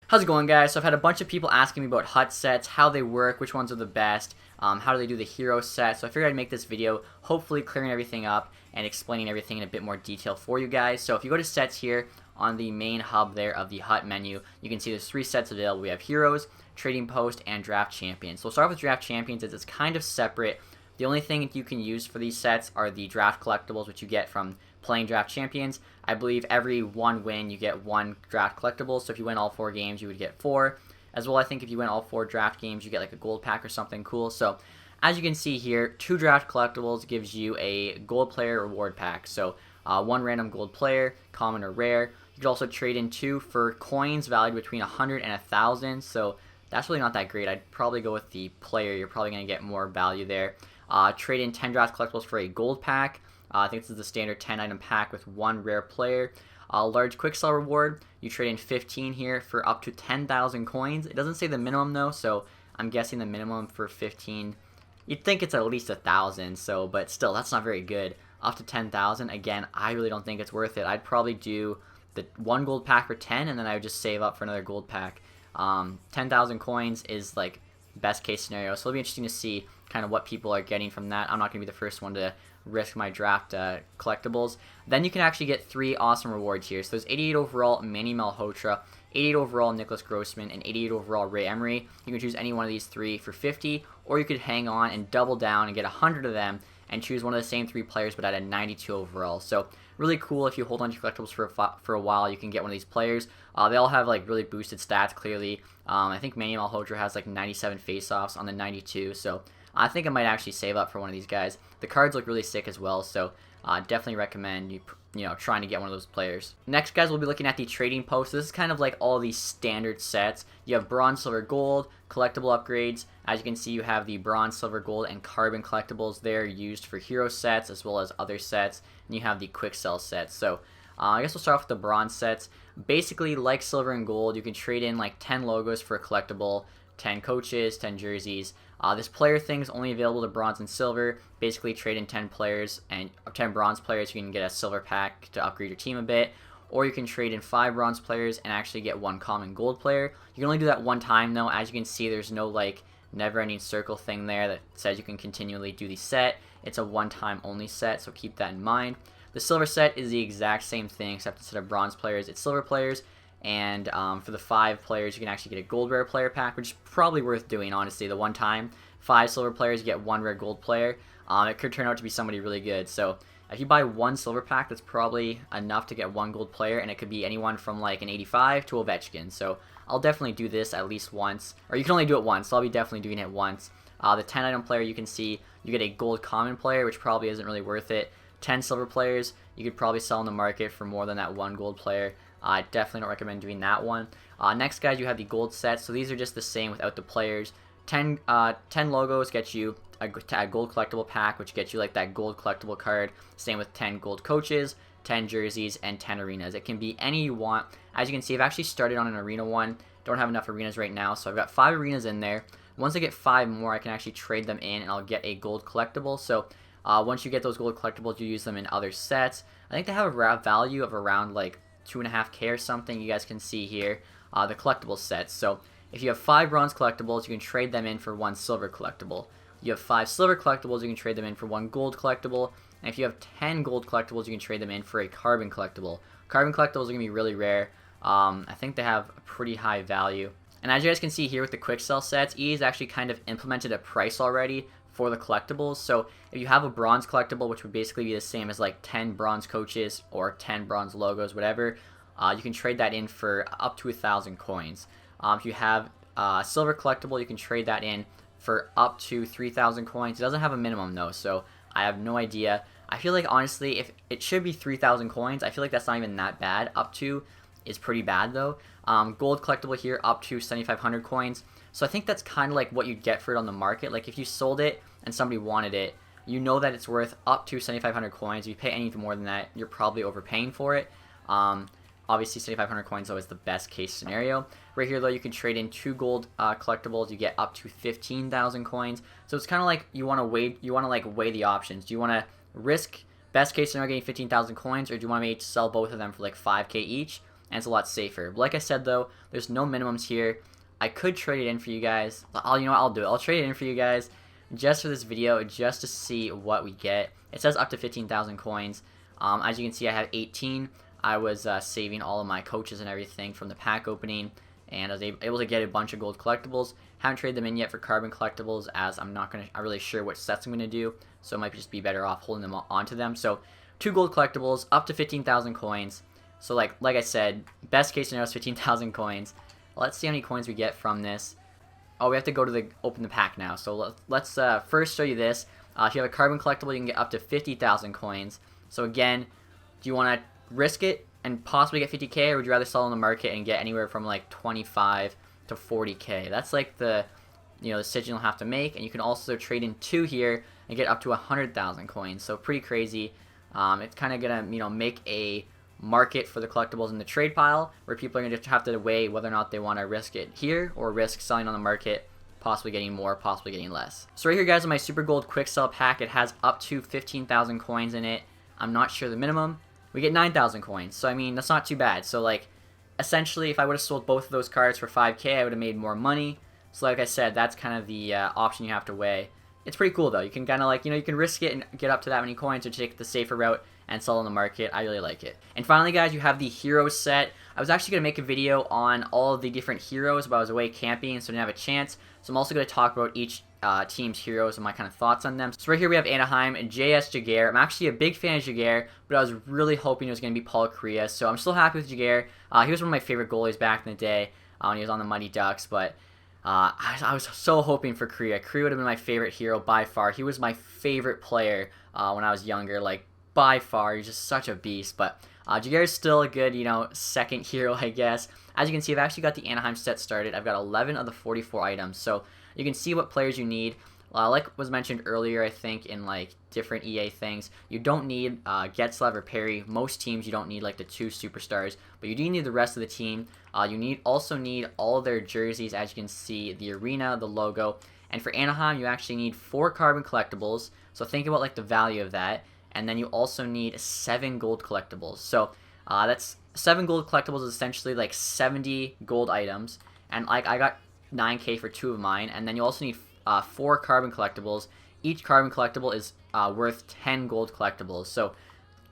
How's it going, guys? So I've had a bunch of people asking me about hut sets, how they work, which ones are the best, how do they do the hero set. So I figured I'd make this video, hopefully clearing everything up and explaining everything in a bit more detail for you guys. So if you go to sets here on the main hub there of the hut menu, you can see there's 3 sets available. We have heroes, trading post, and draft champions. So we'll start off with draft champions as it's kind of separate. The only thing you can use for these sets are the draft collectibles, which you get from playing draft champions. I believe every 1 win you get 1 draft collectible, so if you win all 4 games you would get 4. As well, I think if you win all 4 draft games you get like a gold pack or something cool. So as you can see here, 2 draft collectibles gives you a gold player reward pack. So 1 random gold player, common or rare. You could also trade in 2 for coins valued between 100 and 1,000. So that's really not that great. I'd probably go with the player. You're probably going to get more value there. Trade in 10 draft collectibles for a gold pack. I think this is the standard 10 item pack with 1 rare player. Large quick sell reward. You trade in 15 here for up to 10,000 coins. It doesn't say the minimum though, so I'm guessing the minimum for 15. You'd think it's at least 1,000. So, but still, that's not very good. Up to 10,000. Again, I really don't think it's worth it. I'd probably do the 1 gold pack for 10, and then I would just save up for another gold pack. 10,000 coins is like best case scenario, so it'll be interesting to see kind of what people are getting from that. I'm not going to be the first one to risk my draft collectibles. Then you can actually get 3 awesome rewards here. So there's 88 overall Manny Malhotra, 88 overall Nicklas Grossmann, and 88 overall Ray Emery. You can choose any one of these 3 for 50, or you could hang on and double down and get 100 of them and choose one of the same 3 players but at a 92 overall. So really cool. If you hold on to your collectibles for a while, you can get one of these players. They all have like really boosted stats clearly. I think Manny Malhotra has like 97 face-offs on the 92, so I think I might actually save up for one of these guys. The cards look really sick as well, so definitely recommend you trying to get one of those players. Next, guys, we'll be looking at the trading post. This is kind of like all these standard sets. You have bronze, silver, gold, collectible upgrades. As you can see, you have the bronze, silver, gold, and carbon collectibles there used for hero sets as well as other sets. And you have the quick sell sets. So I guess we'll start off with the bronze sets. Basically, like silver and gold, you can trade in like 10 logos for a collectible, 10 coaches, 10 jerseys. This player thing is only available to bronze and silver. Basically, trade in 10 players and 10 bronze players. You can get a silver pack to upgrade your team a bit. Or you can trade in 5 bronze players and actually get 1 common gold player. You can only do that 1 time though. As you can see, there's no like never-ending circle thing there that says you can continually do the set. It's a 1-time only set, so keep that in mind. The silver set is the exact same thing, except instead of bronze players, it's silver players. And for the 5 players, you can actually get a gold rare player pack, which is probably worth doing, honestly. The 1 time, 5 silver players, you get 1 rare gold player. It could turn out to be somebody really good. So if you buy 1 silver pack, that's probably enough to get 1 gold player, and it could be anyone from like an 85 to Ovechkin. So I'll definitely do this at least once, or you can only do it once, so I'll be definitely doing it once. The 10 item player, you can see you get a gold common player, which probably isn't really worth it. 10 silver players, you could probably sell in the market for more than that 1 gold player. I definitely don't recommend doing that one. Next, guys, you have the gold sets. So these are just the same without the players. 10 logos get you a gold collectible pack, which gets you like that gold collectible card. Same with 10 gold coaches, 10 jerseys, and 10 arenas. It can be any you want. As you can see, I've actually started on an arena one. Don't have enough arenas right now, so I've got 5 arenas in there. Once I get 5 more, I can actually trade them in, and I'll get a gold collectible. So once you get those gold collectibles, you use them in other sets. I think they have a value of around like 2.5k or something. You guys can see here the collectible sets. So if you have 5 bronze collectibles, you can trade them in for 1 silver collectible. You have 5 silver collectibles, you can trade them in for 1 gold collectible. And if you have 10 gold collectibles, you can trade them in for a carbon collectible. Carbon collectibles are going to be really rare. I think they have a pretty high value. And as you guys can see here with the quick sell sets, EA's actually kind of implemented a price already for the collectibles. So if you have a bronze collectible, which would basically be the same as like 10 bronze coaches or 10 bronze logos, whatever, you can trade that in for up to 1,000 coins. If you have a silver collectible, you can trade that in for up to 3,000 coins. It doesn't have a minimum though, so I have no idea. I feel like honestly, if it should be 3,000 coins, I feel like that's not even that bad. Up to is pretty bad though. Gold collectible here up to 7,500 coins. So I think that's kind of like what you'd get for it on the market. Like if you sold it and somebody wanted it, you know that it's worth up to 7,500 coins. If you pay anything more than that, you're probably overpaying for it. Obviously, 7,500 coins though is the best case scenario. Right here though, you can trade in 2 gold collectibles. You get up to 15,000 coins. So it's kind of like you want to weigh the options. Do you want to risk best case scenario getting 15,000 coins, or do you want me to sell both of them for like 5k each? and it's a lot safer. But like I said though, there's no minimums here. I could trade it in for you guys. You know what, I'll do it. I'll trade it in for you guys just for this video, just to see what we get. It says up to 15,000 coins. As you can see, I have 18. I was saving all of my coaches and everything from the pack opening, and I was able to get a bunch of gold collectibles. Haven't traded them in yet for carbon collectibles, as I'm really sure what sets I'm gonna do, so it might just be better off holding them onto them. So 2 gold collectibles, up to 15,000 coins. So like I said, best case scenario is 15,000 coins. Let's see how many coins we get from this. Oh, we have to go to open the pack now. So let's first show you this. If you have a carbon collectible, you can get up to 50,000 coins. So again, do you want to risk it and possibly get 50k, or would you rather sell on the market and get anywhere from like 25 to 40k? That's like the decision you'll have to make. And you can also trade in 2 here and get up to 100,000 coins. So pretty crazy. It's kind of gonna make a market for the collectibles in the trade pile, where people are going to just have to weigh whether or not they want to risk it here or risk selling on the market, possibly getting more, possibly getting less. So right here, guys, in my Super Gold Quick Sell pack, it has up to 15,000 coins in it. I'm not sure the minimum. We get 9,000 coins, so I mean, that's not too bad. So like, essentially, if I would have sold both of those cards for 5k, I would have made more money. So like I said, that's kind of the option you have to weigh. It's pretty cool though. You can kind of like, you can risk it and get up to that many coins, or take the safer route and sell on the market. I really like it. And finally, guys, you have the hero set. I was actually going to make a video on all of the different heroes, but I was away camping, so I didn't have a chance. So I'm also going to talk about each team's heroes and my kind of thoughts on them. So right here we have Anaheim and JS Jaguar. I'm actually a big fan of Jaguar, but I was really hoping it was going to be Paul Kariya. So I'm still happy with Jaguar. He was one of my favorite goalies back in the day when he was on the Mighty Ducks, but I was so hoping for Kariya. Kariya would have been my favorite hero by far. He was my favorite player when I was younger, like by far. He's just such a beast. But Jaguar is still a good, second hero, I guess. As you can see, I've actually got the Anaheim set started. I've got 11 of the 44 items, so you can see what players you need. Like was mentioned earlier, I think, in like different EA things, you don't need Getzlav or Perry. Most teams you don't need like the 2 superstars, but you do need the rest of the team. You also need all their jerseys, as you can see, the arena, the logo. And for Anaheim, you actually need 4 carbon collectibles, so think about like the value of that. And then you also need 7 gold collectibles. So that's 7 gold collectibles is essentially like 70 gold items. And like I got 9k for 2 of mine. And then you also need 4 carbon collectibles. Each carbon collectible is worth 10 gold collectibles. So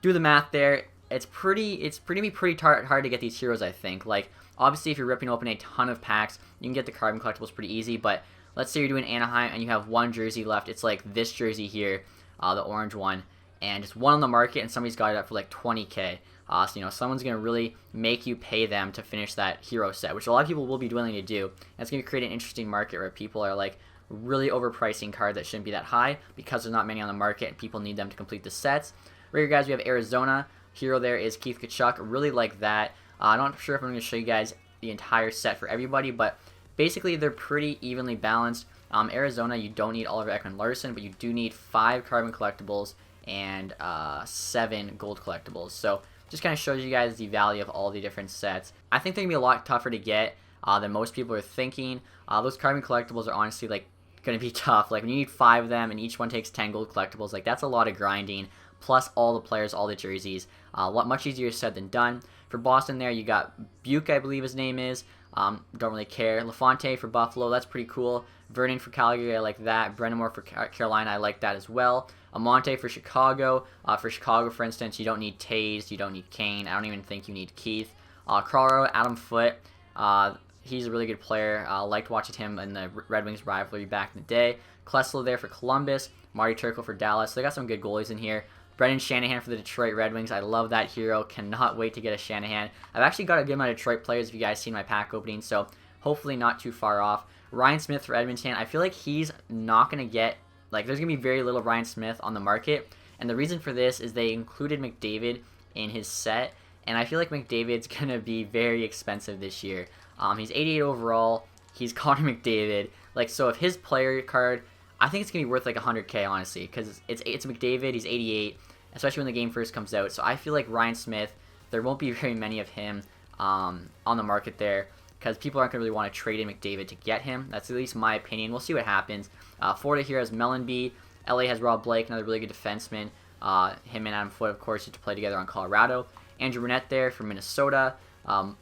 do the math there. It's gonna be pretty hard to get these heroes, I think. Like obviously, if you're ripping open a ton of packs, you can get the carbon collectibles pretty easy. But let's say you're doing Anaheim and you have 1 jersey left. It's like this jersey here, the orange one, and just 1 on the market, and somebody's got it up for like 20k. So someone's gonna really make you pay them to finish that hero set, which a lot of people will be willing to do. And it's gonna create an interesting market where people are like really overpricing cards that shouldn't be that high because there's not many on the market and people need them to complete the sets. Right here, guys, we have Arizona. Hero there is Keith Tkachuk. Really like that. I'm not sure if I'm going to show you guys the entire set for everybody, but basically they're pretty evenly balanced. Arizona, you don't need Oliver Ekman-Larsson, but you do need 5 carbon collectibles and 7 gold collectibles. So just kind of shows you guys the value of all the different sets. I think they're going to be a lot tougher to get than most people are thinking. Those carbon collectibles are honestly like going to be tough. Like when you need 5 of them and each one takes 10 gold collectibles, like that's a lot of grinding, plus all the players, all the jerseys. Much easier said than done. For Boston there, you got Buke, I believe his name is. Don't really care. LaFontaine for Buffalo, that's pretty cool. Vernon for Calgary, I like that. Brennamore for Carolina, I like that as well. Amonte for Chicago. For Chicago, for instance, you don't need Taze, you don't need Kane. I don't even think you need Keith. Colorado, Adam Foote. He's a really good player. Liked watching him in the Red Wings rivalry back in the day. Klesla there for Columbus. Marty Turco for Dallas. They got some good goalies in here. Brendan Shanahan for the Detroit Red Wings. I love that hero. Cannot wait to get a Shanahan. I've actually got a good amount of Detroit players if you guys seen my pack opening, so hopefully not too far off. Ryan Smith for Edmonton. I feel like he's not going to get, like, there's going to be very little Ryan Smith on the market, and the reason for this is they included McDavid in his set, and I feel like McDavid's going to be very expensive this year. He's 88 overall. He's Connor McDavid. Like, so if his player card, I think it's going to be worth like 100k, honestly, because it's McDavid. He's 88, especially when the game first comes out. So I feel like Ryan Smith, there won't be very many of him on the market there, because people aren't going to really want to trade in McDavid to get him. That's at least my opinion. We'll see what happens. Florida here has Mellenby. LA has Rob Blake, another really good defenseman. Him and Adam Foote, of course, used to play together on Colorado. Andrew Brunette there for Minnesota.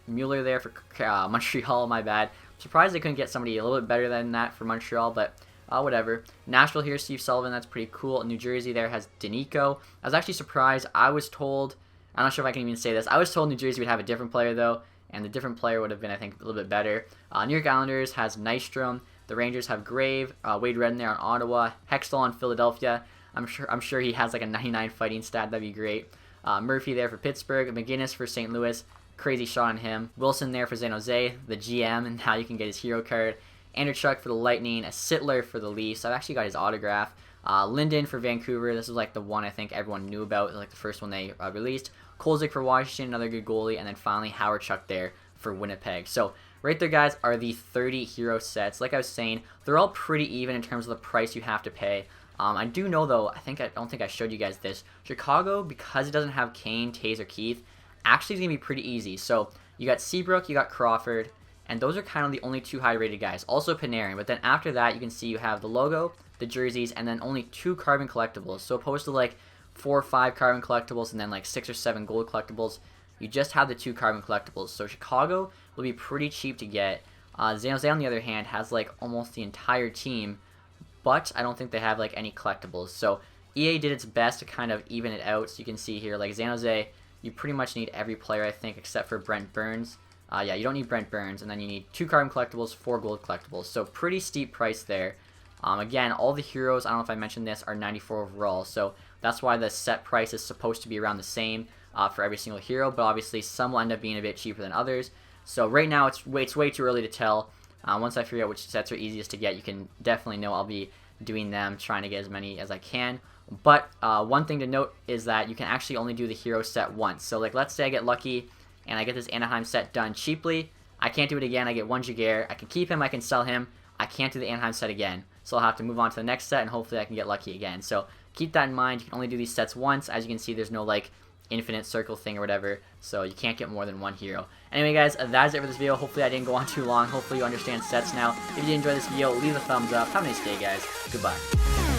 Mueller there for Montreal, my bad. Surprised they couldn't get somebody a little bit better than that for Montreal, but whatever. Nashville here, Steve Sullivan, that's pretty cool. New Jersey there has Danico. I was actually surprised. I was told, I'm not sure if I can even say this, I was told New Jersey would have a different player though, and the different player would have been, I think, a little bit better. New York Islanders has Nystrom. The Rangers have Grave, Wade Redden there on Ottawa, Hextall on Philadelphia. I'm sure he has like a 99 fighting stat. That'd be great. Murphy there for Pittsburgh, McGinnis for St. Louis. Crazy shot on him. Wilson there for San Jose, the GM, and now you can get his hero card. Anderchuk for the Lightning, a Sittler for the Leafs. I've actually got his autograph. Linden for Vancouver. This is like the one I think everyone knew about, like the first one they released. Kolzig for Washington, another good goalie, and then finally Howard-Chuck there for Winnipeg. So right there, guys, are the 30 hero sets. Like I was saying, they're all pretty even in terms of the price you have to pay. I do know, though, I don't think I showed you guys this. Chicago, because it doesn't have Kane, Taze, or Keith, actually is going to be pretty easy. So you got Seabrook, you got Crawford, and those are kind of the only 2 high-rated guys. Also Panarin, but then after that, you can see you have the logo, the jerseys, and then only 2 carbon collectibles. So opposed to like 4 or 5 carbon collectibles and then like 6 or 7 gold collectibles, you just have the 2 carbon collectibles. So Chicago will be pretty cheap to get. San Jose, on the other hand, has like almost the entire team, but I don't think they have like any collectibles. So EA did its best to kind of even it out. So you can see here, like San Jose, you pretty much need every player, I think, except for Brent Burns. Yeah, you don't need Brent Burns, and then you need 2 carbon collectibles, 4 gold collectibles. So pretty steep price there. Again, all the heroes, I don't know if I mentioned this, are 94 overall. So that's why the set price is supposed to be around the same for every single hero. But obviously, some will end up being a bit cheaper than others. So right now, it's way too early to tell. Once I figure out which sets are easiest to get, you can definitely know I'll be doing them, trying to get as many as I can. But one thing to note is that you can actually only do the hero set once. So like, let's say I get lucky and I get this Anaheim set done cheaply. I can't do it again. I get 1 Jaguar. I can keep him. I can sell him. I can't do the Anaheim set again. So I'll have to move on to the next set, and hopefully I can get lucky again. So keep that in mind. You can only do these sets once. As you can see, there's no like infinite circle thing or whatever, so you can't get more than 1 hero. Anyway, guys, that is it for this video. Hopefully I didn't go on too long. Hopefully you understand sets now. If you did enjoy this video, leave a thumbs up. Have a nice day, guys. Goodbye.